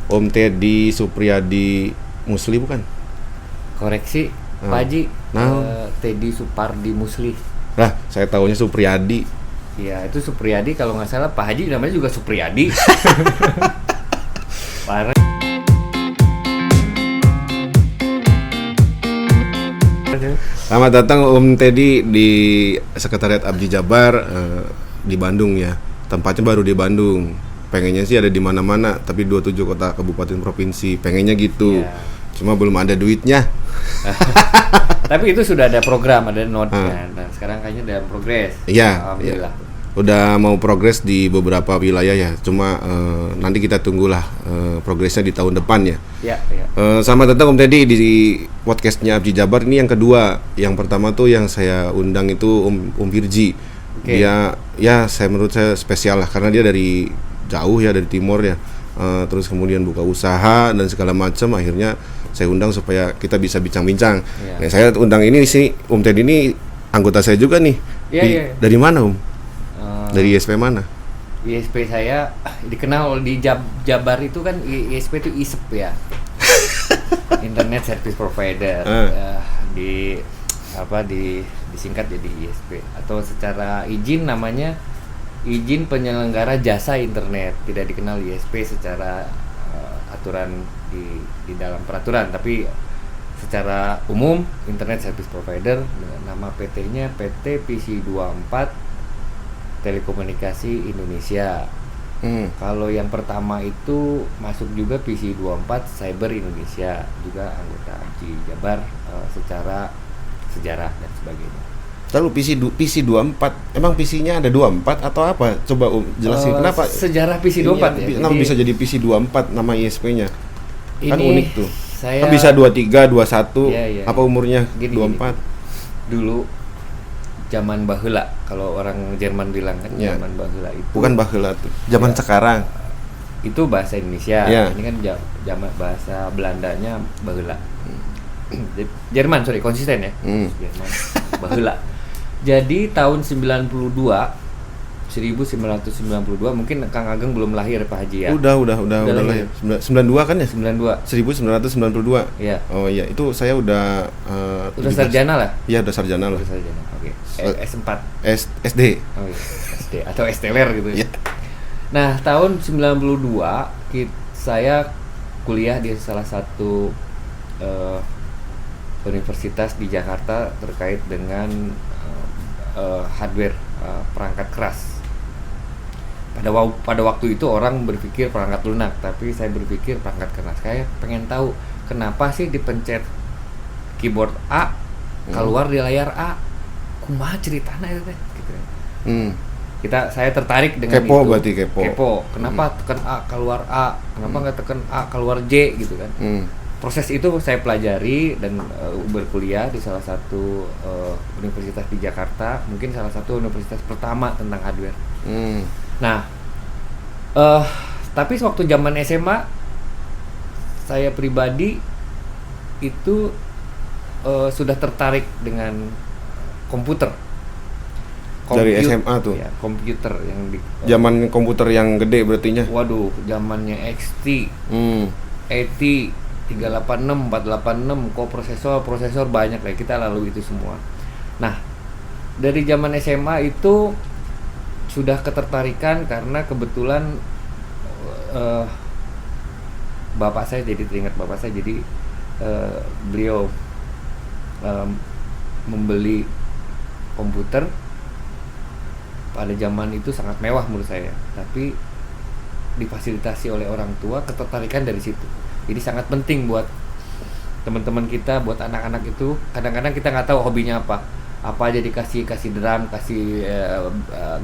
Om Teddy Supriyadi Musli bukan? Koreksi, Pak Haji. Teddy Supardi Musli. Lah, saya tahunya Supriyadi. Iya, itu Supriyadi kalau nggak salah. Pak Haji namanya juga Supriyadi. Parah. Selamat datang Om Teddy di Sekretariat Abdi Jabar di Bandung ya. Tempatnya baru di Bandung. Pengennya sih ada di mana-mana, tapi 27 kota kabupaten provinsi. Pengennya gitu. Yeah. Cuma belum ada duitnya. Tapi itu sudah ada program, ada note-nya. Nah, sekarang kayaknya dalam progres. Iya. Alhamdulillah. Ya. Udah mau progres di beberapa wilayah ya. Cuma nanti kita tunggulah progresnya di tahun depan ya. Iya. Selamat datang Om Teddy di podcastnya Abdi Jabar. Ini yang kedua. Yang pertama tuh yang saya undang itu Om Virji. Okay. Dia ya menurut saya spesial lah karena dia dari jauh ya, dari timur ya. Terus kemudian buka usaha dan segala macam. Akhirnya saya undang supaya kita bisa bincang-bincang. Yeah. Nah, saya undang ini sih Om Teddy ini anggota saya juga nih. Yeah. Dari mana Om? Dari ISP mana? ISP saya dikenal di Jabar itu kan ISP itu ISP ya. Internet Service Provider. Disingkat jadi ISP atau secara izin namanya izin penyelenggara jasa internet. Tidak dikenal ISP secara aturan di dalam peraturan, tapi secara umum Internet Service Provider dengan nama PT-nya PT PC24 Telekomunikasi Indonesia. Kalau yang pertama itu masuk juga PC24 Cyber Indonesia, juga anggota Abdi Jabar secara sejarah dan sebagainya. Lalu PC24, emang PC-nya ada 24 atau apa? Coba jelasin kenapa sejarah PC24 ya. Kenapa bisa jadi PC24 nama ISP-nya? Kan unik tuh. Saya kan bisa 23, 21. Iya. Apa umurnya? Gini, 24. Dulu zaman baheula, kalau orang Jerman bilang kan zaman baheula itu. Bukan baheula tuh. Zaman sekarang. Itu bahasa Indonesia. Ya. Ini kan zaman bahasa Belandanya baheula. Jerman, konsisten ya. Jerman baheula. Jadi tahun 1992 mungkin Kang Ageng belum lahir Pak Haji ya. Udah lahir. 92 kan ya? 92. 1992. Iya. Oh iya, itu saya udah sarjana lah. Iya, udah sarjana lah. Oke. S4. SD. Oh iya, SD atau STLR gitu ya. Yeah. Nah, tahun 92 saya kuliah di salah satu universitas di Jakarta terkait dengan hardware perangkat keras. Pada waktu itu orang berpikir perangkat lunak, tapi saya berpikir perangkat keras. Saya pengen tahu kenapa sih dipencet keyboard A keluar di layar A. Kumaha ceritanya itu teh gitu. Saya tertarik dengan kepo, itu. Berarti kepo. Kenapa tekan A keluar A? Kenapa nggak tekan A keluar J gitu kan? Proses itu saya pelajari dan berkuliah di salah satu universitas di Jakarta, mungkin salah satu universitas pertama tentang hardware. Nah, tapi waktu zaman SMA saya pribadi itu sudah tertarik dengan komputer. Dari SMA tuh. Ya, komputer yang di zaman komputer yang gede berartinya. Waduh, zamannya XT, AT 386, 486, prosesor banyak lah, kita lalui itu semua. Nah, dari zaman SMA itu sudah ketertarikan karena kebetulan bapak saya, jadi teringat bapak saya, jadi beliau membeli komputer pada zaman itu sangat mewah menurut saya, tapi difasilitasi oleh orang tua. Ketertarikan dari situ. Ini sangat penting buat teman-teman kita, buat anak-anak itu. Kadang-kadang kita nggak tahu hobinya apa aja, dikasih drum, kasih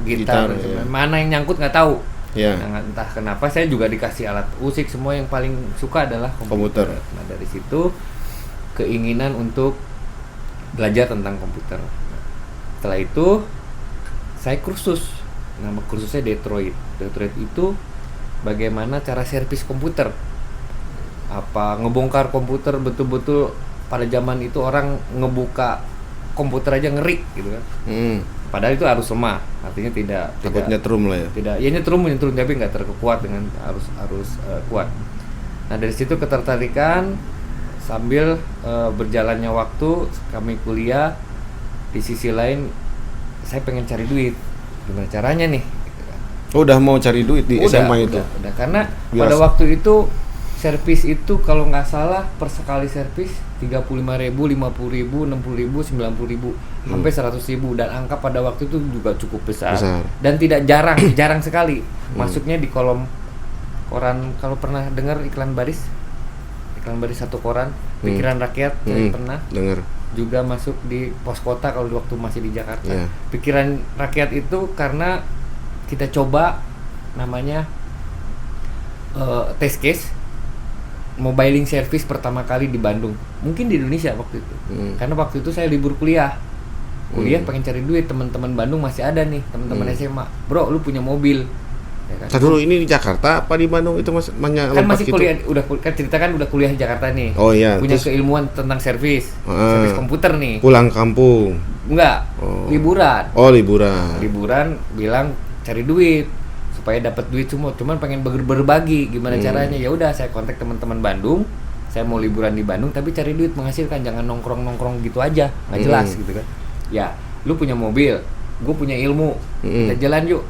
gitar, ya. Mana yang nyangkut nggak tahu. Ya. Nah, entah kenapa saya juga dikasih alat musik, semua yang paling suka adalah komputer. Nah, dari situ keinginan untuk belajar tentang komputer. Setelah itu saya kursus, nama kursusnya Detroit itu bagaimana cara servis komputer, apa ngebongkar komputer betul-betul. Pada zaman itu orang ngebuka komputer aja ngeri gitu kan. Padahal itu harus lemah, artinya takut nyetrum lah ya. Tidak, ya nyetrum tapi nggak terkuat dengan harus kuat. Nah dari situ ketertarikan, sambil berjalannya waktu kami kuliah, di sisi lain saya pengen cari duit, gimana caranya nih gitu kan. Udah mau cari duit di SMA itu? Udah, karena Biasa. pada waktu itu servis itu kalau nggak salah per sekali servis 35.000, 50.000, 60.000, 90.000 sampai 100.000, dan angka pada waktu itu juga cukup besar. Dan tidak jarang sekali masuknya di kolom koran. Kalau pernah dengar iklan baris satu koran, Pikiran Rakyat, saya pernah dengar juga masuk di Pos Kota kalau waktu masih di Jakarta. Yeah. Pikiran Rakyat itu karena kita coba namanya test case mobiling service pertama kali di Bandung, mungkin di Indonesia waktu itu. Karena waktu itu saya libur kuliah pengen cari duit, teman-teman Bandung masih ada nih, teman-teman SMA, bro lu punya mobil ya kan? Dulu ini di Jakarta apa di Bandung itu kan masih kuliah gitu? Kan cerita kan udah kuliah di Jakarta nih. Oh iya, punya keilmuan tentang servis komputer nih. Pulang kampung? Enggak, liburan. Oh liburan bilang cari duit supaya dapat duit semua, cuman pengen berbagi gimana caranya. Ya udah saya kontak teman-teman Bandung, saya mau liburan di Bandung tapi cari duit menghasilkan, jangan nongkrong gitu aja nggak jelas gitu kan. Ya lu punya mobil, gue punya ilmu, kita jalan yuk.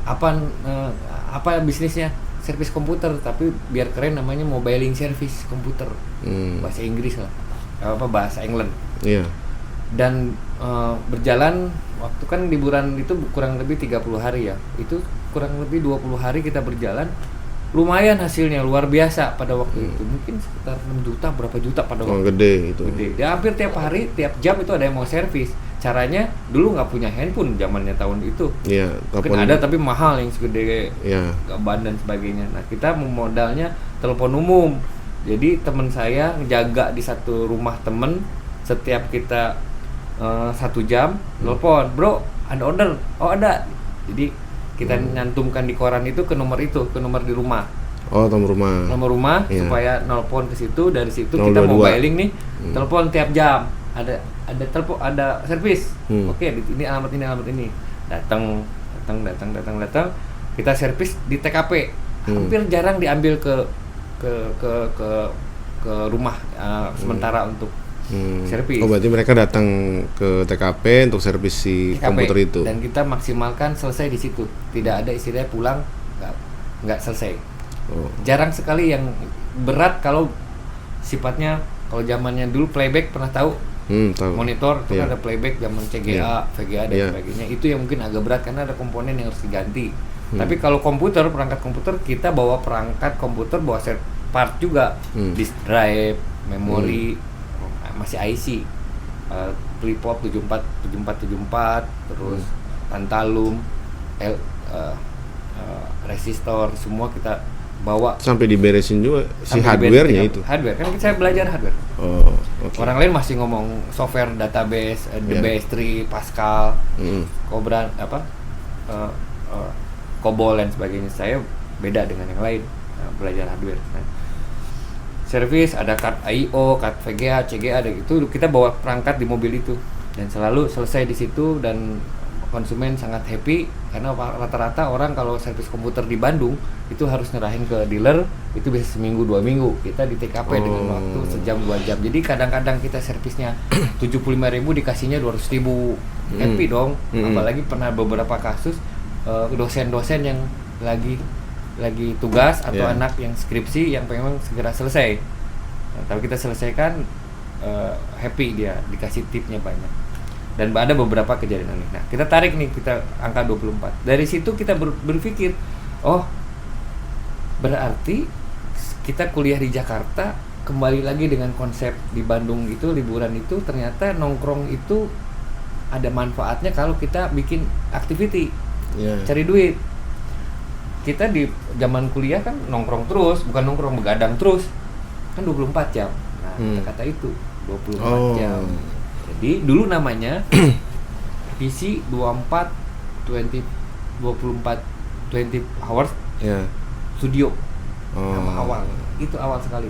Apa bisnisnya? Servis komputer, tapi biar keren namanya mobiling service komputer, bahasa Inggris lah, bahasa England. Iya. Dan berjalan waktu kan liburan itu kurang lebih 30 hari ya, itu kurang lebih 20 hari kita berjalan, lumayan hasilnya luar biasa pada waktu itu, mungkin sekitar 6 juta, berapa juta pada waktu gede itu. Gede. Ya, hampir tiap hari, tiap jam itu ada yang mau servis. Caranya dulu nggak punya handphone zamannya tahun itu. Iya, mungkin ada tapi mahal yang segede gaban dan sebagainya. Nah kita modalnya telepon umum. Jadi teman saya jaga di satu rumah temen, setiap kita 1 jam telepon, bro ada order, oh ada. Jadi kita nyantumkan di koran itu ke nomor di rumah. Oh, nomor rumah supaya nelpon ke situ, dari situ 022. Kita mobiling nih, telepon tiap jam. Ada telepon, ada servis. Oke, ini alamat ini. Datang. Kita servis di TKP. Hampir jarang diambil ke rumah sementara untuk servis. Oh, berarti mereka datang ke TKP untuk servis si komputer itu. Dan kita maksimalkan selesai di situ. Tidak ada istilahnya pulang nggak selesai. Oh. Jarang sekali yang berat kalau sifatnya, kalau zamannya dulu playback, pernah tahu? Tahu. Monitor itu kan ada playback zaman CGA, VGA dan sebagainya. Itu yang mungkin agak berat karena ada komponen yang harus diganti. Tapi kalau perangkat komputer, kita bawa perangkat komputer, bawa set part juga, disk drive, memori, masih IC, FreePop 7474, terus Tantalum, resistor, semua kita bawa. Sampai diberesin juga si hardware-nya itu. Hardware kan saya belajar hardware. Oh, okay. Orang lain masih ngomong software database, DBS3, Pascal, Cobra COBOL dan sebagainya. Saya beda dengan yang lain, belajar hardware. Nah, service ada card I/O, card VGA, CGA, ada gitu. Kita bawa perangkat di mobil itu dan selalu selesai di situ, dan konsumen sangat happy karena rata-rata orang kalau servis komputer di Bandung itu harus nyerahin ke dealer itu bisa seminggu 2 minggu. Kita di TKP dengan waktu sejam 2 jam. Jadi kadang-kadang kita servisnya 75.000 dikasihnya 200.000. Happy dong. Apalagi pernah beberapa kasus dosen-dosen yang lagi tugas atau anak yang skripsi yang pengen segera selesai. Nah, tapi kita selesaikan, happy dia, dikasih tipnya banyak. Dan ada beberapa kejadian aneh. Nah, kita tarik nih, kita angka 24. Dari situ kita berpikir, oh berarti kita kuliah di Jakarta, kembali lagi dengan konsep di Bandung itu, liburan itu, ternyata nongkrong itu ada manfaatnya kalau kita bikin activity, cari duit. Kita di zaman kuliah kan nongkrong terus, bukan nongkrong, begadang terus, kan 24 jam. Nah, kata itu 24 jam. Jadi dulu namanya PC 24 hours studio. Nama awal. Itu awal sekali.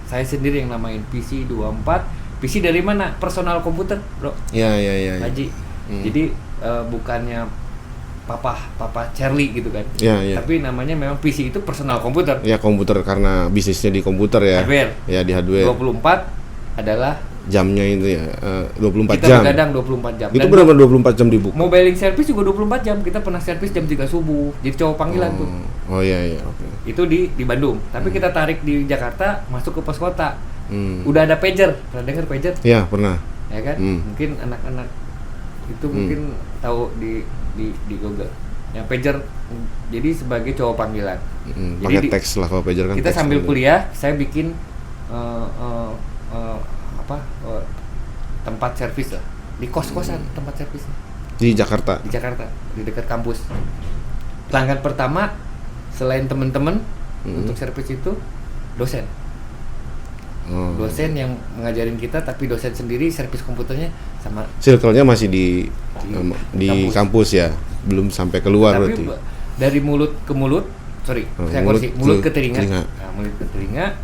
Saya sendiri yang namain PC 24. PC dari mana? Personal komputer, bro. Iya. Haji. Jadi bukannya papa Charlie gitu kan. Ya, ya. Tapi namanya memang PC itu personal komputer. Ya komputer karena bisnisnya di komputer ya. Hardware. Ya di hardware. 24 adalah jamnya itu ya 24 kita jam. begadang 24 jam. Itu Dan benar-benar 24 jam dibuka. mobiling service juga 24 jam. Kita pernah servis jam 3 subuh. Jadi cowok panggilan tuh. Oh iya iya, oke. Itu di Bandung. Tapi kita tarik di Jakarta masuk ke pos kota. Hmm. Udah ada pager. Pernah dengar pager? Ya, pernah. Ya kan? Mungkin anak-anak itu mungkin tahu di Google. Yang pager jadi sebagai cowok panggilan. Pakai teks lah kalau pager kan. Kita teks sambil gitu. kuliah, saya bikin tempat servis lah di kos-kosan, tempat servisnya Di Jakarta. di Jakarta di dekat kampus. Pelanggan pertama selain teman-teman untuk servis itu dosen. Dosen yang ngajarin kita, tapi dosen sendiri servis komputernya sama. Circle-nya masih di kampus. ya, belum sampai keluar Tapi berarti. dari mulut ke mulut, mulut ke telinga. telinga. Nah, mulut ke telinga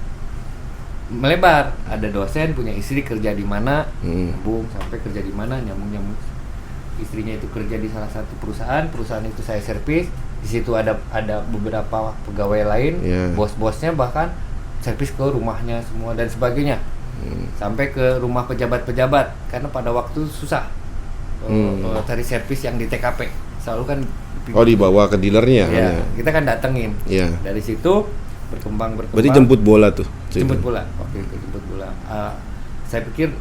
melebar. Ada dosen punya istri kerja di mana, nyambung sampai kerja di mana, nyambung. Istrinya itu kerja di salah satu perusahaan itu saya servis. Di situ ada beberapa pegawai lain, bos-bosnya bahkan servis ke rumahnya semua dan sebagainya. Sampai ke rumah pejabat-pejabat karena pada waktu susah cari servis yang di TKP. Selalu kan dibawa ke dealernya ya, kan ya. kita kan datengin. Iya. Dari situ berkembang. Berarti jemput bola tuh. Jemput bola. Oke, jemput bola. Saya pikir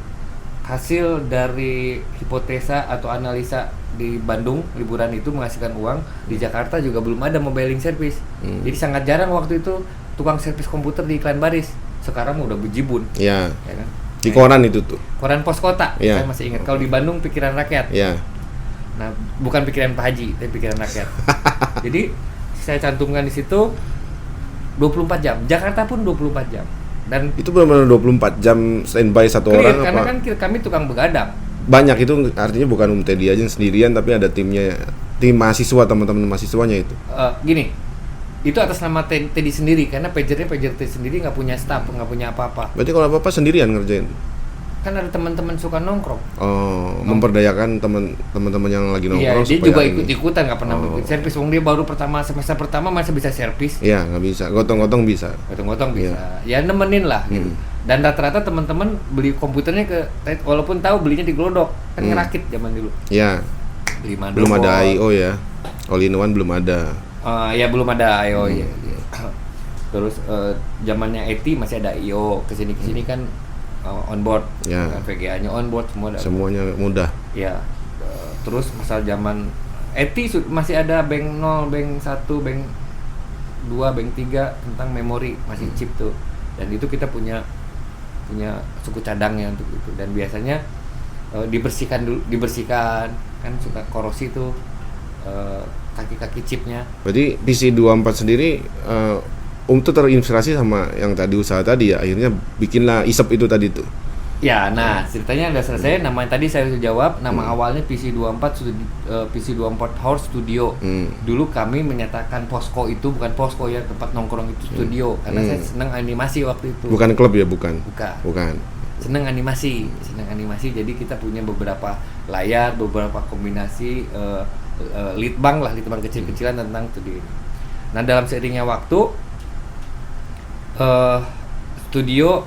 hasil dari hipotesa atau analisa di Bandung liburan itu menghasilkan uang, di Jakarta juga belum ada mobiling service. Jadi sangat jarang waktu itu tukang servis komputer di iklan baris. Sekarang udah bejibun. Iya. Ya kan? Di koran itu tuh. Koran Pos Kota. Ya. Saya masih ingat. Kalau di Bandung Pikiran Rakyat. Iya. Nah, bukan pikiran Pak Haji, tapi pikiran rakyat. Jadi saya cantumkan di situ 24 jam. Jakarta pun 24 jam. Dan Itu benar-benar 24 jam standby satu orang karena apa? kan kami tukang begadang. Banyak itu artinya bukan Teddy aja sendirian tapi ada timnya, tim mahasiswa, teman-teman mahasiswanya itu. Gini, itu atas nama Teddy sendiri karena pager Teddy sendiri nggak punya staff, nggak punya apa-apa. Berarti kalau apa-apa sendirian ngerjain. Kan ada teman-teman suka nongkrong. Memperdayakan teman-teman yang lagi Iya, nongkrong dia supaya juga ini. ikut-ikutan nggak pernah bikin servis. Wong dia baru semester pertama masih bisa servis. Iya, nggak bisa. Gotong-gotong bisa. Gotong-gotong bisa. Ya nemenin lah gitu. Dan rata-rata teman-teman beli komputernya walaupun tahu belinya di Glodok, kan ngerakit zaman dulu. Iya. Beli Belum ada I/O ya. All in one belum ada. Ya belum ada I/O ya. Terus zamannya IT masih ada I/O, kesini kan onboard, Ya. dengan VGA-nya onboard semua. Semuanya mudah. Ya. Terus masa zaman IT masih ada bank 0, bank 1, bank 2, bank 3 tentang memori masih chip tuh. Dan itu kita punya suku cadangnya untuk itu. Dan biasanya dibersihkan kan suka korosi tuh kaki-kaki chipnya. Berarti PC24 sendiri tuh terinspirasi sama yang tadi usaha tadi ya, akhirnya bikinlah isep itu tadi tuh. Ya, nah ceritanya udah selesai. Nama tadi saya sudah jawab. Nama awalnya PC24 PC24 Horse Studio. Dulu kami menyatakan Posko itu bukan Posko ya, tempat nongkrong itu studio. Karena saya senang animasi waktu itu. Bukan klub ya, bukan. Senang animasi. Jadi kita punya beberapa layar, beberapa kombinasi leadbank kecil-kecilan tentang studio ini. Nah, dalam seiringnya waktu studio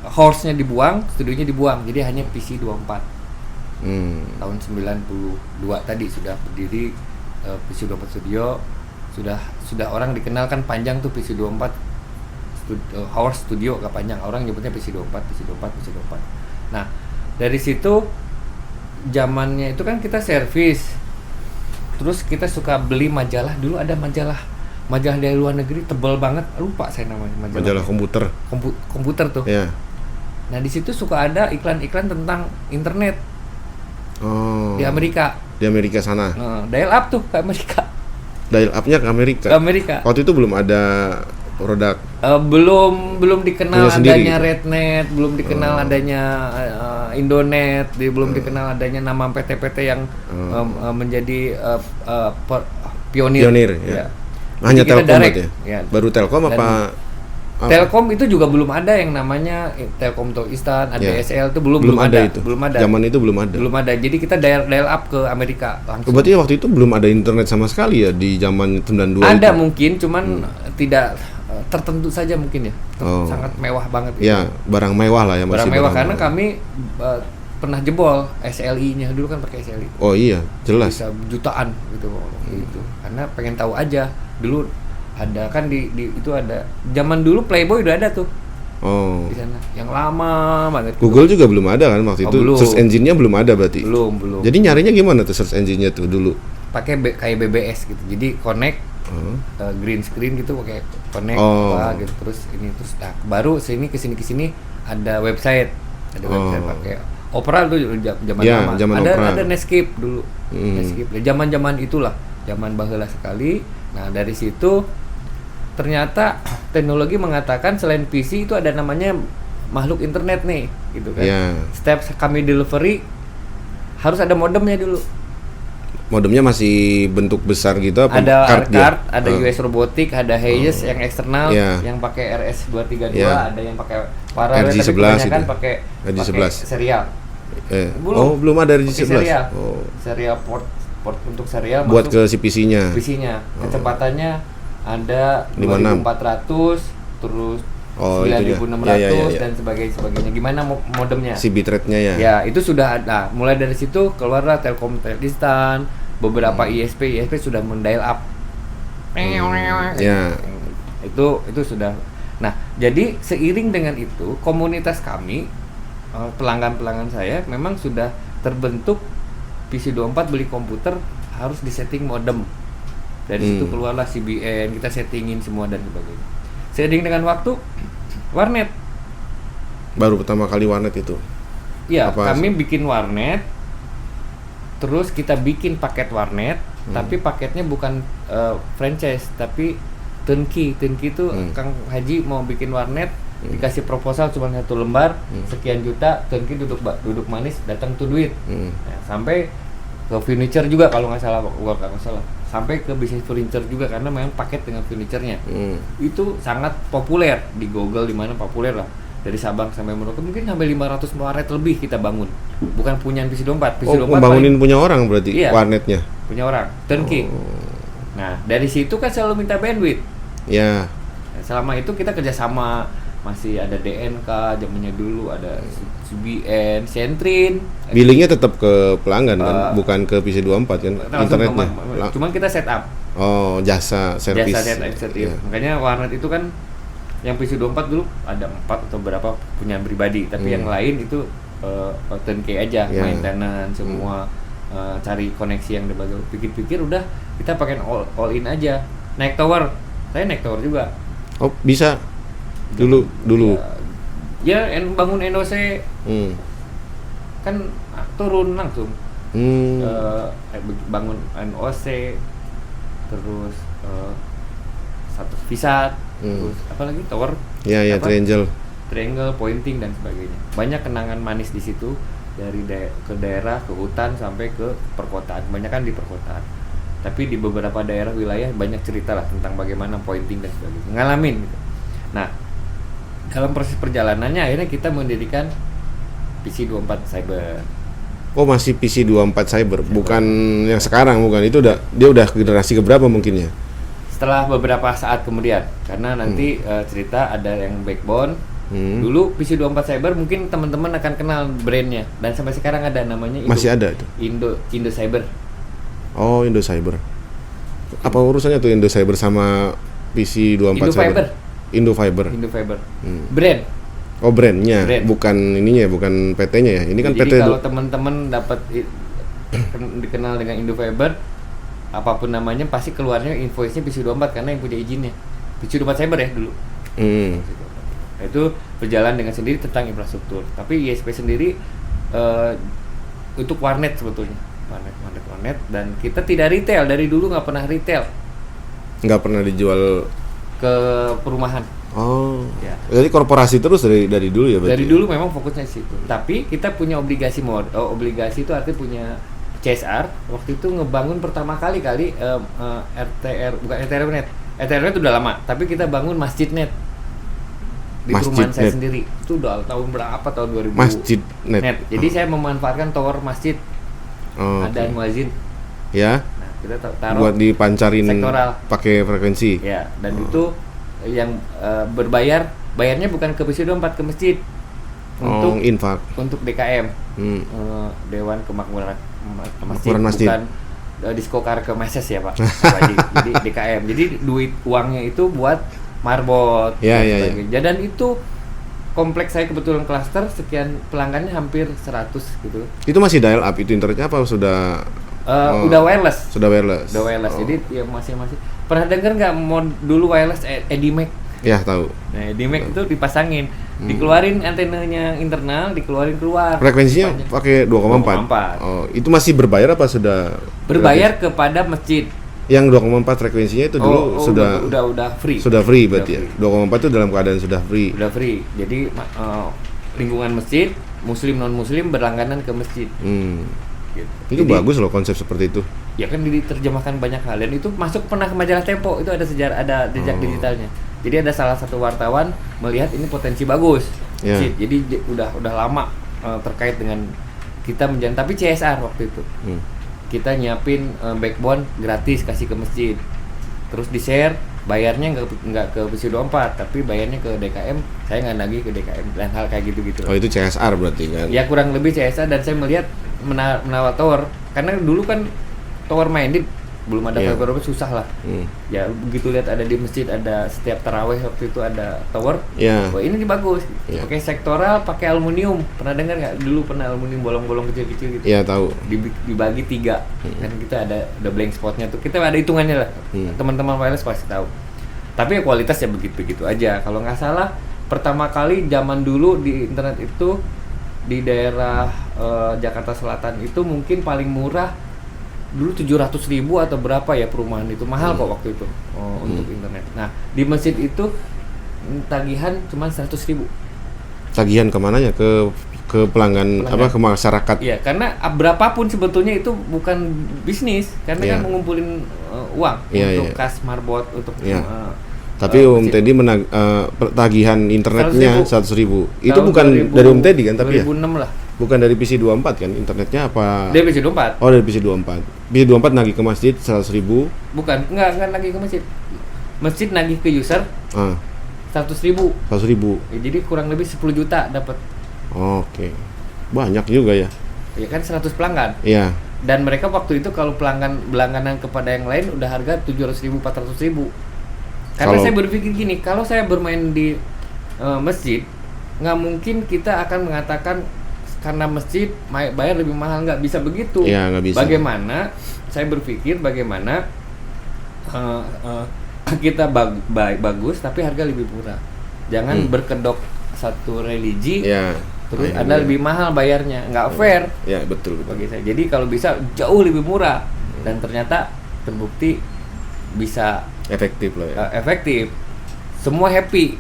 Horse-nya dibuang, studionya dibuang. Jadi hanya PC24. Tahun 92 tadi sudah berdiri PC24 Studio. Sudah orang dikenal kan panjang tuh PC24 Horse Studio, gak panjang. Orang nyebutnya PC24. Nah, dari situ zamannya itu kan kita servis. Terus kita suka beli majalah. Dulu ada majalah dari luar negeri tebal banget, lupa saya namanya. Majalah komputer. Komputer tuh. Iya. Nah, di situ suka ada iklan-iklan tentang internet. Di Amerika. Di Amerika sana. Dial up tuh ke Amerika. Dial up-nya ke Amerika. Waktu itu belum ada produk. Belum dikenal adanya gitu. Rednet, belum dikenal adanya Indonet, belum dikenal adanya nama PT-PT yang menjadi pionir. Ya. Hanya Telkom ya? Baru Telkom apa Apa? Telkom itu juga belum ada yang namanya Telkom Toistan, ADSL itu belum ada. itu. Belum ada. Zaman itu belum ada. Belum ada. Jadi kita dial up ke Amerika langsung. Berarti waktu itu belum ada internet sama sekali ya di zaman 92 Ada itu? mungkin, cuman tidak tertentu saja mungkin ya. Oh. Sangat mewah banget. Ya, barang mewah lah ya, masih barang mewah karena kami pernah jebol SLI-nya dulu kan pakai SLI. Oh iya, jelas. Bisa jutaan gitu gitu. Karena pengen tahu aja. Dulu ada kan di itu ada. Zaman dulu Playboy udah ada tuh. Oh. Di sana. Yang lama banget. Google juga belum ada kan waktu itu. belum. Search engine-nya belum ada berarti. Belum. Jadi nyarinya gimana tuh search engine-nya tuh dulu? Pakai kayak BBS gitu. Jadi connect green screen gitu pakai connect apa gitu terus nah, baru ke sini ada website pakai Opera tuh zaman lama. Ada Netscape dulu. Netscape. Zaman itulah, zaman baheula sekali. Nah, dari situ ternyata teknologi mengatakan selain PC itu ada namanya makhluk internet nih, gitu kan. Yeah. Setiap kami delivery harus ada modemnya dulu. Modemnya masih bentuk besar gitu apa? Ada card, ada US Robotik, ada Hayes yang eksternal, yang pakai RS232, ada yang pakai paralel tapi kebanyakan pakai serial. Belum ada RJ11. Serial. Serial port untuk serial buat ke si PC-nya. Kecepatannya ada 2400 terus 9600 dan sebagainya. Gimana modemnya? Si bitrate-nya ya. Ya, itu sudah ada. Mulai dari situ keluarlah Telkom Toistan, beberapa ISP sudah mendial up. Ya. Itu sudah. Nah, jadi seiring dengan itu komunitas kami pelanggan-pelanggan saya memang sudah terbentuk. PC24 beli komputer harus disetting modem. Dari situ keluarlah CBN, kita settingin semua dan sebagainya. Seiring dengan waktu, warnet. Baru pertama kali warnet itu. Iya, kami bikin warnet. Terus kita bikin paket warnet, tapi paketnya bukan franchise, tapi turnkey. Turnkey itu Kang Haji mau bikin warnet, dikasih proposal cuma 1 lembar, sekian juta, turnkey duduk manis, datang tuh duit. Nah, sampai ke furniture juga kalau nggak salah, sampai ke bisnis furniture juga karena memang paket dengan furniture-nya. Itu sangat populer di Google, di mana populer lah. Dari Sabang sampai Merauke mungkin sampai 500 warnet lebih kita bangun. Bukan punya PC24. Bangunin punya orang berarti warnetnya. Punya orang, turnkey. Nah, dari situ kan selalu minta bandwidth. Ya. Nah, selama itu kita kerjasama, masih ada DNK zamannya dulu, ada CBN, Sentrin. Billingnya tetap ke pelanggan kan, bukan ke PC24 kan, internetnya. Cuman kita setup. Oh, jasa servis. Jasa setup. Ya. Makanya warnet itu kan yang PC24 dulu ada 4 atau berapa punya pribadi, tapi yang lain itu turnkey aja, maintenance semua, cari koneksi yang berbagai. Pikir-pikir udah kita pakai all in aja. Naik tower. Saya naik tower juga. Oh, bisa. Dulu. Ya bangun NOC. Kan turun langsung. Bangun NOC terus satu Visat, terus apa lagi tower? Ya, triangle, pointing dan sebagainya. Banyak kenangan manis di situ dari ke daerah, ke hutan sampai ke perkotaan. Banyak kan di perkotaan. Tapi di beberapa daerah wilayah banyak cerita lah tentang bagaimana pointing dan sebagainya. Ngalamin gitu. Nah, dalam proses perjalanannya akhirnya kita mendirikan PC24 Cyber. Oh, masih PC24 Cyber, bukan yang sekarang, bukan. Itu dia udah generasi keberapa mungkin ya? Setelah beberapa saat kemudian, karena nanti cerita ada yang backbone. Dulu PC24 Cyber mungkin teman-teman akan kenal brandnya, dan sampai sekarang ada namanya masih ada itu. Indo Cyber. Oh, Indo Cyber. Apa urusannya tuh Indo Cyber sama PC24 Cyber? Indo Fiber. Brand. Oh, brandnya, bukan ininya, bukan PT-nya ya. Ini kan jadi PT. Kalau teman-teman dapat dikenal dengan Indo Fiber, apapun namanya pasti keluarnya invoice-nya PC24 karena yang punya izinnya. PC24 Cyber ya dulu. Itu berjalan dengan sendiri tentang infrastruktur. Tapi ISP sendiri untuk warnet sebetulnya. Warnet dan kita tidak retail, dari dulu nggak pernah retail. Nggak pernah dijual ke perumahan. Oh. Ya. Jadi korporasi terus dari dulu ya berarti. Dari dulu memang fokusnya di situ. Tapi kita punya obligasi obligasi itu artinya punya CSR. Waktu itu ngebangun pertama kali RTR, bukan RTR net. RTR net udah lama, tapi kita bangun masjid net. di Masjid perumahan saya Net. sendiri. Itu udah tahun berapa? Tahun 2000. Masjid Net. Jadi saya memanfaatkan tower masjid. Oh, Ada oke. muazin. Ya, Nah, kita taruh buat dipancarin sektoral. pakai frekuensi. Ya, dan itu yang bayarnya bukan ke PSI24, ke masjid. Infak. Untuk DKM. Dewan Kemakmuran Masjid. Bukan diskokar ke meses ya Pak. Pak Haji. Jadi DKM. Jadi duit uangnya itu buat marbot Ya, dan ya, ya. sebagainya. Dan itu kompleks saya kebetulan klaster, sekian pelanggannya hampir 100 gitu. Itu masih dial up itu internetnya apa sudah Udah wireless. sudah wireless? Udah wireless. Oh. Jadi ya masih pernah dengar nggak dulu wireless Edimac? Ya, tahu. Nah, Edimac itu dipasangin, dikeluarin antenanya internal, dikeluarin keluar. Frekuensinya Banyak. pakai 2,4. 2,4. Oh, itu masih berbayar apa sudah Berbayar kepada masjid. Yang 2,4 frekuensinya itu dulu sudah udah free. sudah free Udah berarti ya. free. 2,4 itu dalam keadaan sudah free. Udah free. Jadi lingkungan masjid, muslim non muslim berlangganan ke masjid. Gitu. Itu Jadi, bagus loh konsep seperti itu. ya kan diterjemahkan banyak hal, dan itu masuk pernah ke majalah Tempo, itu ada sejarah, ada jejak digitalnya. Jadi ada salah satu wartawan melihat ini potensi bagus. Ya. Jadi udah lama terkait dengan kita menjalan, tapi CSR waktu itu. Kita nyiapin backbone gratis kasih ke masjid. Terus di-share, bayarnya nggak ke PSI24, tapi bayarnya ke DKM. Saya nggak nagih ke DKM dan hal kayak gitu-gitu. Oh, itu CSR berarti kan. Ya kurang lebih CSA, dan saya melihat menawar tower, karena dulu kan tower minded belum ada Iya. fiber optik, susah lah. Ya begitu lihat ada di masjid, ada setiap taraweh waktu itu ada tower. Iya. Wah, ini bagus. Iya. Pakai sektoral, pakai aluminium. Pernah dengar nggak? Dulu pernah aluminium bolong-bolong kecil-kecil gitu. Iya, tahu. Dibagi 3. Kan kita ada blank spotnya tuh. Kita ada hitungannya lah. Teman-teman wireless pasti tahu. Tapi ya kualitasnya begitu-begitu aja. Kalau nggak salah pertama kali zaman dulu di internet itu di daerah Jakarta Selatan itu mungkin paling murah dulu 700.000 atau berapa ya perumahan itu, mahal kok waktu itu untuk internet. Nah di masjid itu tagihan cuma 100.000. Tagihan kemana ya? Ke pelanggan apa, ke masyarakat? Iya, karena berapapun sebetulnya itu bukan bisnis, karena Iya. kan mengumpulin uang Iya, untuk iya. kas marbot untuk Iya. Tapi Om masjid. Teddy tagihan internetnya 100.000. Itu Tahun bukan 2000 dari Om Teddy kan, tapi ya? 2006 lah. Bukan dari PC24 kan internetnya apa? Dia PC24. Oh, dari PC24. PC24 nagih ke masjid 100.000. Bukan, enggak nagih ke masjid. Masjid nagih ke user Ah, 100.000. 100.000. Ya, jadi kurang lebih 10 juta dapat. Oke. Banyak juga ya. Ya kan 100 pelanggan. Iya. Dan mereka waktu itu kalau berlangganan kepada yang lain udah harga 700.000, 400.000. Karena Kalau- saya berpikir gini, kalau saya bermain di masjid, nggak mungkin kita akan mengatakan karena masjid bayar lebih mahal, nggak bisa begitu. Iya, nggak bisa. Bagaimana saya berpikir bagaimana kita bagus tapi harga lebih murah. Jangan berkedok satu religi Iya. terus Nah, ada ini. lebih mahal bayarnya, nggak fair Ya, betul. bagi saya. Jadi kalau bisa jauh lebih murah, dan ternyata terbukti bisa Efektif lah ya. efektif, semua happy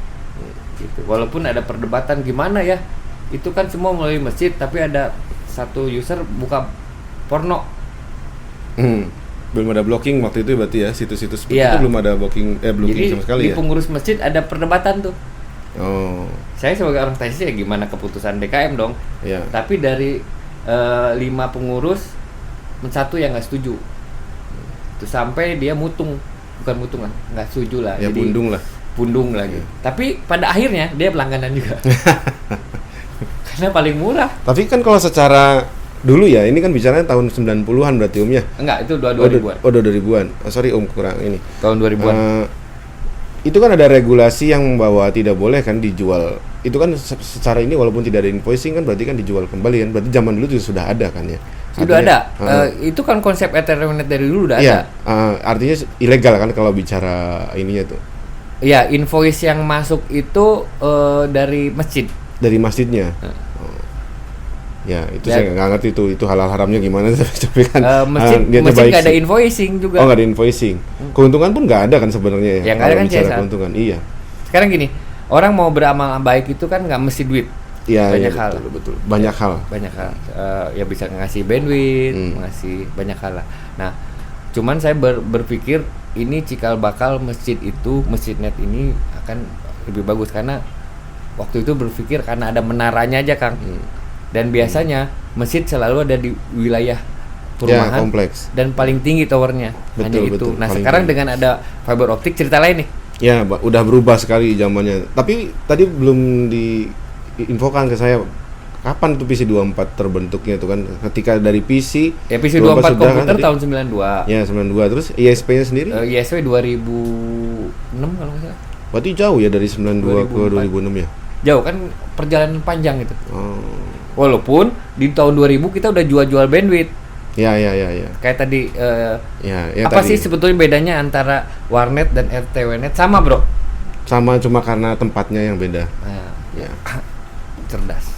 gitu. Walaupun ada perdebatan gimana ya, itu kan semua melalui masjid, tapi ada satu user buka porno. Belum ada blocking waktu itu berarti ya, situs-situs seperti Iya. itu belum ada blocking Jadi sama sekali di ya. pengurus masjid ada perdebatan tuh. Oh, Saya sebagai orang teknis ya gimana keputusan DKM dong. iya. Tapi dari 5 pengurus satu yang nggak setuju. Itu sampai dia bukan mutung lah, nggak setuju lah. Ya, Jadi pundung lah. lagi. Tapi pada akhirnya dia pelangganan juga. Karena paling murah. Tapi kan kalau secara dulu ya, ini kan bicaranya tahun 90-an berarti Om ya. Enggak, itu 2000-an. Oh, 2000-an. Oh, sorry Om, kurang ini. Tahun 2000-an. Itu kan ada regulasi yang bahwa tidak boleh kan dijual. Itu kan secara ini walaupun tidak ada invoicing kan berarti kan dijual kembali kan. Berarti zaman dulu juga sudah ada kan ya. Sudah ada. Artinya, Itu kan konsep Ethernet dari dulu udah iya, ada. artinya ilegal kan kalau bicara ininya tuh. Ya, invoice yang masuk itu dari masjid. Dari masjidnya. Oh. Ya, itu Dan- saya nggak ngerti itu halal haramnya gimana tapi kan Masjid niatnya masjid baik nggak ada sih. invoicing juga. Oh, nggak ada invoicing. Keuntungan pun nggak ada kan sebenarnya ya. Ya, nggak ada kalau kan bicara CSR. keuntungan. Iya. Sekarang gini, orang mau beramal baik itu kan nggak mesti duit. Iya, Banyak iya, hal. betul. Banyak hal. Banyak hal. Ya bisa ngasih bandwidth, ngasih banyak hal lah. Nah, cuman saya berpikir ini cikal bakal masjid itu, masjid net ini akan lebih bagus karena waktu itu berpikir karena ada menaranya aja, Kang. Dan biasanya masjid selalu ada di wilayah perumahan kompleks. dan paling tinggi towernya. Hanya itu. Betul, Nah, paling sekarang tinggi. dengan ada fiber optik cerita lain nih. Ya, udah berubah sekali zamannya. Tapi tadi belum diinfokan ke saya kapan tuh PC 24 terbentuknya tuh kan, ketika dari PC Ya PC 24 sudah komputer kan, tahun 92. ya 92, terus ISP-nya sendiri ISW 2006 kalau nggak salah. berarti jauh ya dari 92 ke 2006 ya. Jauh kan, perjalanan panjang itu. Oh. Walaupun di tahun 2000 kita udah jual bandwidth. Ya. Kayak tadi Ya apa tadi. sih sebetulnya bedanya antara warnet dan RTWnet? Sama, Bro. Sama, cuma karena tempatnya yang beda. Nah, Ya. cerdas.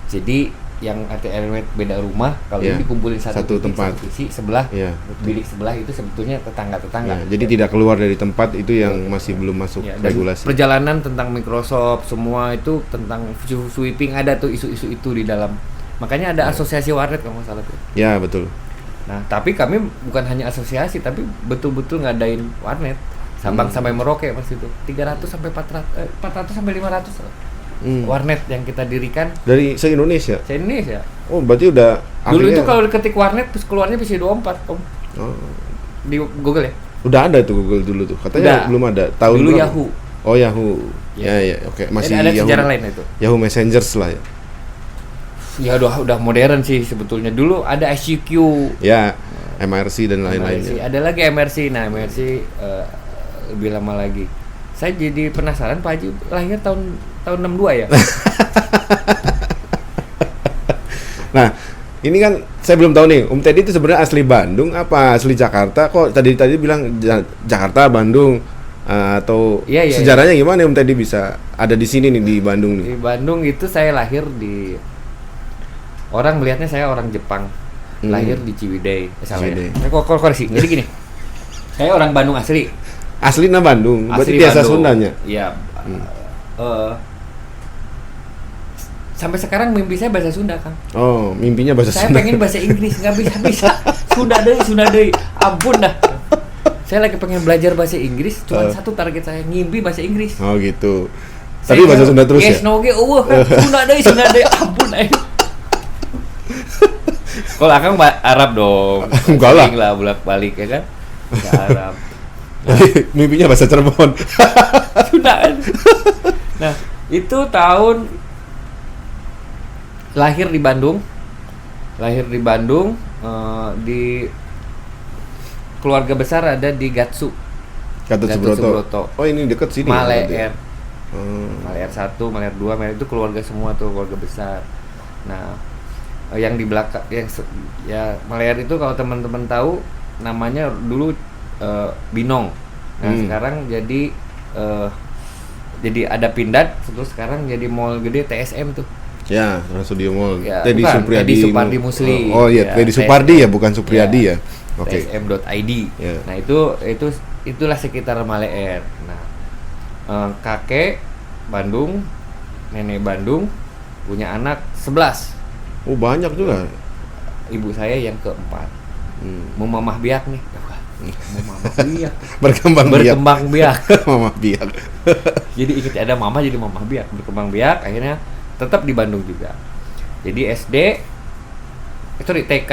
Jadi yang RTWnet beda rumah, kalau Ya, ini dikumpulin satu titik, tempat. satu sisi sebelah, Ya. bilik sebelah itu sebetulnya tetangga-tetangga. Ya, jadi tidak keluar dari tempat itu yang masih belum masuk Ya, dan regulasi. perjalanan tentang Microsoft semua itu tentang sweeping, ada tuh isu-isu itu di dalam. Makanya ada asosiasi warnet kalau nggak salah tuh. Ya, betul. Nah, tapi kami bukan hanya asosiasi, tapi betul-betul ngadain warnet. Sabang sampai Merauke pas itu. 300 sampai 400 sampai 500 warnet yang kita dirikan Dari se-Indonesia. se-Indonesia. Oh, berarti udah Dulu akhirnya- itu kalau ketik warnet terus keluarnya PC 24, Om. Oh, Di Google ya. udah ada tuh Google dulu tuh. Katanya Udah. belum ada. Tahun Dulu berapa? Yahoo. Oh, Yahoo. Ya. Ya, oke. Masih Ada Yahoo. sejarah lain itu. Yahoo Messenger lah ya. Ya udah modern sih sebetulnya. Dulu ada ICQ. Ya, MRC dan MRC. lain-lainnya. Ada lagi MRC. Nah, MRC lebih lama lagi. Saya jadi penasaran, Pak Haji lahir tahun 62 ya? Nah, ini kan saya belum tahu nih, Teddy itu sebenarnya asli Bandung apa asli Jakarta? Kok tadi bilang Jakarta, Bandung, atau Iya, iya, sejarahnya gimana Teddy bisa ada di sini nih di Bandung nih? Di Bandung itu saya lahir di, orang melihatnya saya orang Jepang. Lahir di Ciwidey. Salah ya. Ciwidey. Saya koreksi. Jadi gini. Saya orang Bandung asli. Aslinya Bandung, berarti Asli biasa Bandung. Sundanya. Iya. Sampai sekarang mimpi saya bahasa Sunda, Kang. Oh, mimpinya bahasa Saya Sunda. pengen bahasa Inggris, nggak bisa. Sunda deui. Ampun dah. Saya lagi pengen belajar bahasa Inggris, cuma satu target saya, ngimpi bahasa Inggris. Oh gitu. Saya Tapi bahasa Sunda terus yes, ya? no ge Sunda deui. Ampun aing. Kalau Akang Arab dong. Enggak lah. Sering lah bolak-balik ya kan. Ke Arab. Mimpinya bahasa Cirebon. Sunda kan. Nah, itu tahun lahir di Bandung. Di keluarga besar ada di Gatsu. Gatot Subroto. Subroto. Oh, ini deket sini. Maleer. Hmm. Maleer 1, Maleer 2, Maleer itu keluarga semua tuh, keluarga besar. Nah, yang di belakang ya Maleer itu kalau teman-teman tahu namanya dulu Binong. Nah, sekarang jadi ada Pindad, terus sekarang jadi mall gede TSM tuh. Ya, Trans Studio Mall. Ya, Teddy bukan, Supriyadi. Teddy Supardi Musli. Oh iya, Ya, Teddy Supardi ya, bukan Supriyadi ya. Oke. tsm.id. Ya. Nah, itulah sekitar Maleer. Nah, kakek Bandung, nenek Bandung, punya anak 11. Oh, banyak juga. Ibu saya yang keempat. Mau mamah biak nih. Mau mamah biak. Berkembang biak. Mama biak. Jadi ingat ada mama jadi mamah biak, berkembang biak, akhirnya tetap di Bandung juga. Jadi SD itu di TK,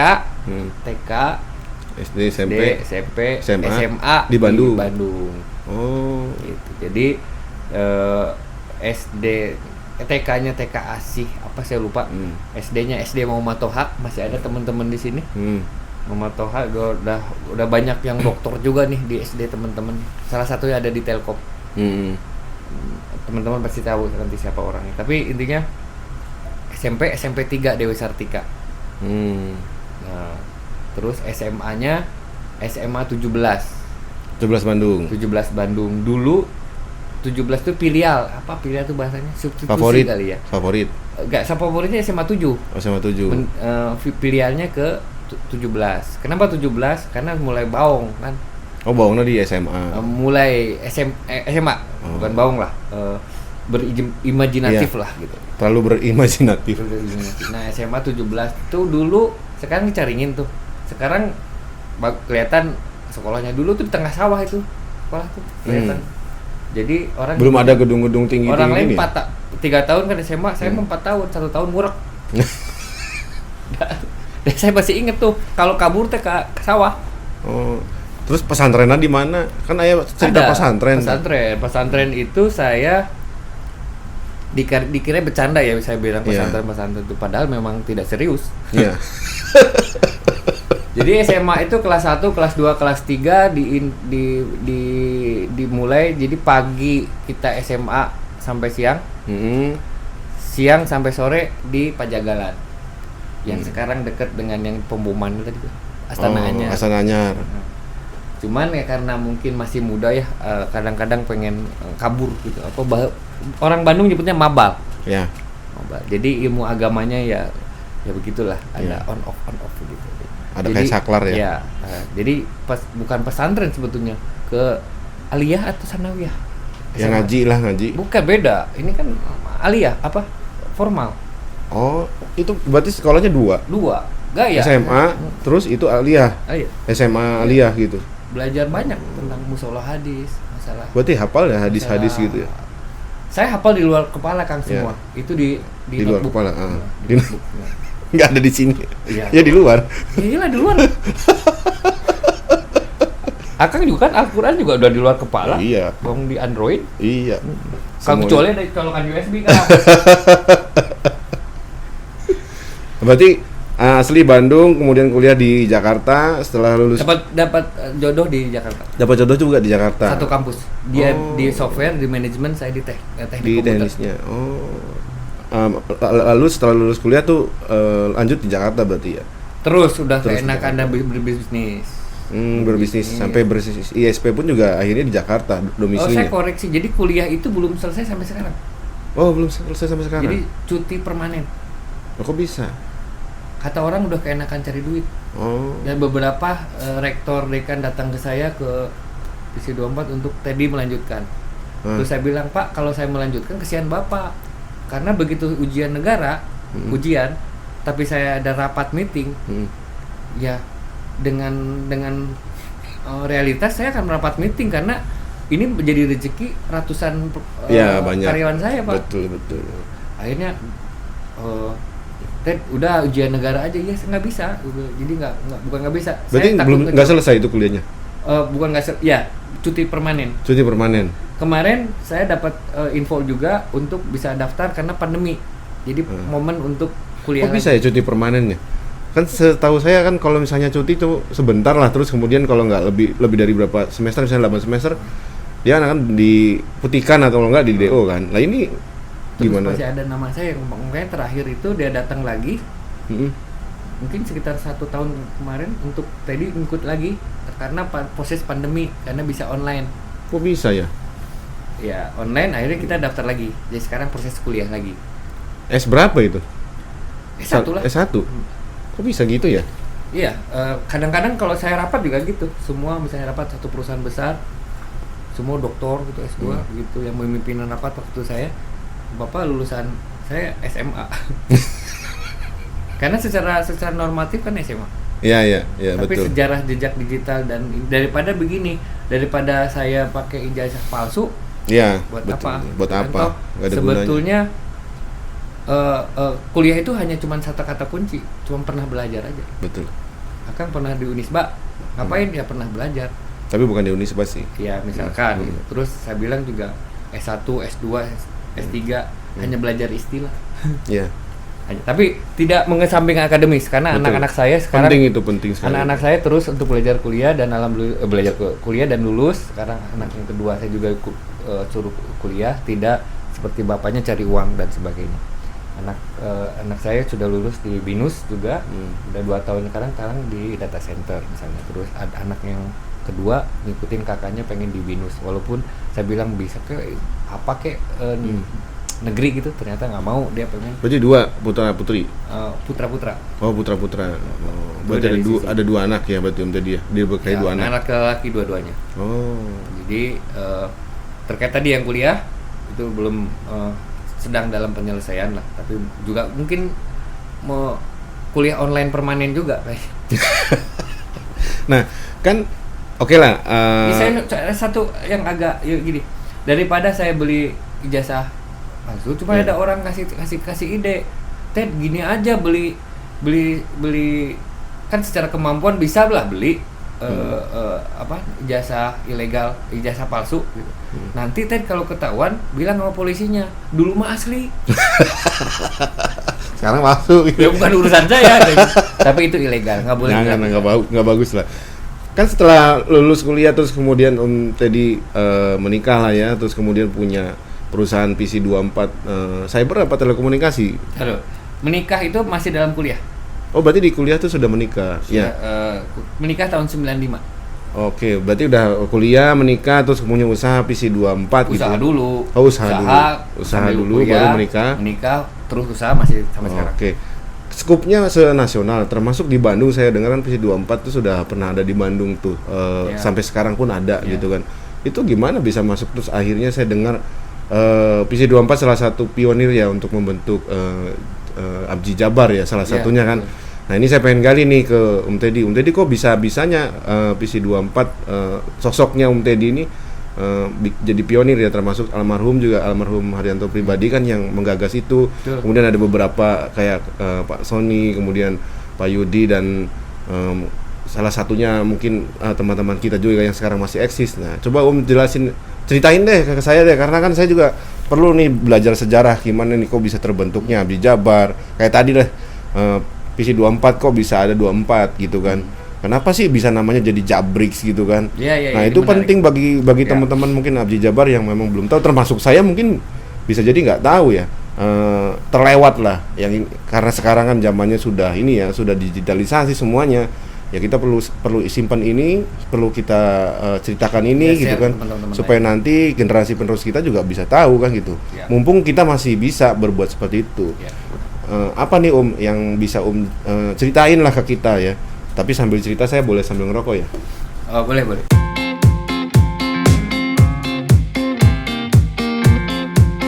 SD, SMP, SMA di Bandung. Oh. Gitu. Jadi SD TK-nya TK Asih apa saya lupa. SD-nya SD Muhammad Toha, masih ada teman-teman di sini. Muhammad Toha udah banyak yang dokter juga nih di SD teman-teman. Salah satunya ada di Telkom. Teman-teman pasti tahu nanti siapa orangnya. Tapi intinya SMP 3 Dewi Sartika. Nah, terus SMA-nya SMA 17 Bandung. Dulu 17 itu filial. Apa filial itu bahasanya? Substitusi Favorit kali ya. Favorit. Enggak, favoritnya SMA 7. Oh, SMA 7. Filialnya ke 17. Kenapa 17? Karena mulai baung kan. Oh, bawangnya di SMA. Mulai SMA, bukan baung lah. Berimajinatif lah gitu. Terlalu berimajinatif. Nah, SMA 17 itu dulu, sekarang dicaringin tuh. Sekarang kelihatan sekolahnya dulu tuh di tengah sawah itu. Sekolah tuh kelihatan. Jadi orang belum ada gedung-gedung tinggi orang lain ini. 3 tahun kan SMA, saya 4 tahun, 1 tahun murek. Dan saya masih inget tuh kalau kabur teh ke sawah. Oh. Terus pesantrennya di mana? Kan ayah cerita Ada, pesantren. Pesantren itu saya dikira bercanda ya, saya bilang pesantren itu padahal memang tidak serius. Iya. Jadi SMA itu kelas 1, kelas 2, kelas 3 dimulai, jadi pagi kita SMA sampai siang. Siang sampai sore di Pajagalan. Yang sekarang dekat dengan yang pemboman itu tadi, Astana Anyar. Astana Anyar. Cuman ya karena mungkin masih muda ya, kadang-kadang pengen kabur gitu. Orang Bandung nyebutnya mabal. Ya. Mabal. Jadi ilmu agamanya ya begitulah, ada on off gitu. Ada kayak saklar ya. Ya, jadi bukan pesantren sebetulnya, ke aliyah atau sanawiyah. Yang ngaji. Bukan, beda. Ini kan aliyah apa? Formal. Oh, itu berarti sekolahnya 2. Gaya. SMA, terus itu aliyah. SMA aliyah gitu. Belajar banyak tentang musola hadis, masalah. Berarti hafal ya hadis-hadis gitu ya. Saya hafal di luar kepala Kang semua. Itu di luar notebook. kepala. Di notebook. Nggak ada di sini. Iya. Ya di luar. Iyalah di luar. Akang juga kan Al-Quran juga udah di luar kepala. Iya. Bang di Android. Iya. Kalau kecuali ada colokan USB kan. Berarti asli Bandung, kemudian kuliah di Jakarta, setelah lulus Dapat jodoh di Jakarta. dapat jodoh juga di Jakarta. Satu kampus. Dia di software, di manajemen, saya di teknik Di komputer. teknisnya. Lalu setelah lulus kuliah tuh lanjut di Jakarta berarti ya. Terus udah keenakan dan berbisnis. Berbisnis sampai berbisnis ISP pun juga akhirnya di Jakarta domisilinya. Saya koreksi. Jadi kuliah itu belum selesai sampai sekarang. Oh, belum selesai sampai sekarang. Jadi cuti permanen. Kok bisa? Kata orang udah keenakan cari duit. Oh. Dan beberapa rektor dekan datang ke saya ke Divisi 24 untuk tadi melanjutkan. Terus saya bilang, "Pak, kalau saya melanjutkan kesian Bapak. Karena begitu ujian negara, tapi saya ada rapat meeting. Ya dengan realitas saya akan merapat meeting karena ini menjadi rezeki ratusan banyak karyawan saya, Pak." Betul. Akhirnya Ted, udah ujian negara aja. Ya nggak bisa, jadi bukan nggak bisa. Berarti belum nggak selesai itu kuliahnya? Bukan nggak ya, cuti permanen. Kemarin saya dapat info juga untuk bisa daftar karena pandemi, jadi momen untuk kuliah. Kok bisa ya cuti permanennya? Kan setahu saya kan kalau misalnya cuti itu sebentar lah, terus kemudian kalau nggak lebih dari berapa semester, misalnya 8 semester, dia akan diputihkan atau enggak di DO kan. Lah ini Terus gimana? masih ada nama saya yang makanya terakhir itu dia datang lagi, mungkin sekitar 1 tahun kemarin untuk tadi ikut lagi karena proses pandemi, karena bisa online. Kok bisa ya? Ya online, akhirnya kita daftar lagi. Jadi sekarang proses kuliah lagi. S berapa itu? S1 lah. S1? Kok bisa gitu ya? Iya, kadang-kadang kalau saya rapat juga gitu. Semua misalnya rapat satu perusahaan besar, semua doktor gitu, S2 gitu yang memimpin rapat waktu saya. Bapak lulusan saya SMA. Karena secara normatif kan SMA. Iya, Tapi betul. sejarah jejak digital dan daripada saya pakai ijazah palsu, buat betul. apa? Buat apa? Nggak ada Sebetulnya kuliah itu hanya cuma satu kata kunci, cuma pernah belajar aja. Betul. Akang pernah di Unisba, ngapain? Ya pernah belajar. Tapi bukan di Unisba sih. Ya misalkan. Gitu. Terus saya bilang juga S1, S2, S3 hanya belajar istilah. Iya. Tapi tidak mengesampingkan akademis karena Betul. anak-anak saya sekarang penting sekali. Anak-anak saya terus untuk belajar kuliah dan belajar kuliah dan lulus. Sekarang anak yang kedua saya juga suruh kuliah, tidak seperti bapaknya cari uang dan sebagainya. Anak saya sudah lulus di BINUS juga, udah 2 tahun sekarang di data center misalnya. Terus ada anak yang kedua ngikutin kakaknya pengen di BINUS, walaupun saya bilang bisa negeri gitu, ternyata nggak mau, dia pengen. Berarti 2 putra putri. Putra. Oh, putra. Oh, berarti ada 2 anak ya berarti tadi ya. Dia berkait 2 anak. Anak laki dua-duanya. Oh. Jadi terkait tadi yang kuliah itu belum sedang dalam penyelesaian lah, tapi juga mungkin mau kuliah online permanen juga kayak. Nah, kan oke lah. Saya satu yang agak gini, daripada saya beli ijazah palsu, cuma Iya. ada orang kasih ide, Ted gini aja beli kan secara kemampuan bisa lah beli ijazah ilegal, ijazah palsu gitu. Nanti Ted kalau ketahuan bilang sama polisinya, dulu mah asli. Sekarang masuk Ya bukan urusan saya, tapi itu ilegal, nggak boleh. Jangan, nggak bagus lah. Kan setelah lulus kuliah terus kemudian Om Teddy menikah lah ya, terus kemudian punya perusahaan PC24 cyber apa telekomunikasi. Halo, menikah itu masih dalam kuliah. Oh, berarti di kuliah tuh sudah menikah. Sudah, Ya. menikah tahun 95. Oke, berarti udah kuliah, menikah, terus punya usaha PC24 gitu. Usaha dulu. Oh, usaha sambil dulu kuliah, baru menikah. Menikah terus usaha masih sampai sekarang. Oke. Skupnya senasional, termasuk di Bandung. Saya dengar kan PC24 tuh sudah pernah ada di Bandung tuh. Ya. Sampai sekarang pun ada Ya. gitu kan. Itu gimana bisa masuk, terus akhirnya saya dengar PC24 salah satu pionir ya untuk membentuk Abji Jabar ya, salah Ya, satunya kan. betul. Nah, ini saya pengen gali nih ke Om Teddy. Om Teddy kok bisa-bisanya PC24 sosoknya Om Teddy ini jadi pionir ya, termasuk almarhum Haryanto pribadi kan yang menggagas itu. Betul. Kemudian ada beberapa kayak Pak Sony, kemudian Pak Yudi, dan salah satunya mungkin teman-teman kita juga yang sekarang masih eksis. Nah, coba Om ceritain deh ke saya deh, karena kan saya juga perlu nih belajar sejarah gimana nih kok bisa terbentuknya Abdi Jabar. Kayak tadi deh PC24 kok bisa ada 24 gitu kan. Kenapa sih bisa namanya jadi Jabrix gitu kan? Iya, Nah, ini itu menarik. penting bagi Ya. teman-teman mungkin Abdi Jabar yang memang belum tahu, termasuk saya mungkin bisa jadi nggak tahu ya. Terlewat lah karena sekarang kan zamannya sudah ini ya, sudah digitalisasi semuanya. Ya kita perlu simpan ini, perlu kita ceritakan ini Ya, gitu share kan, ke teman-teman supaya lain. nanti generasi penerus kita juga bisa tahu kan gitu. Ya. Mumpung kita masih bisa berbuat seperti itu. Ya. Apa nih Om yang bisa Om ceritain lah ke kita ya. Tapi sambil cerita saya boleh sambil ngerokok ya. Oh, boleh.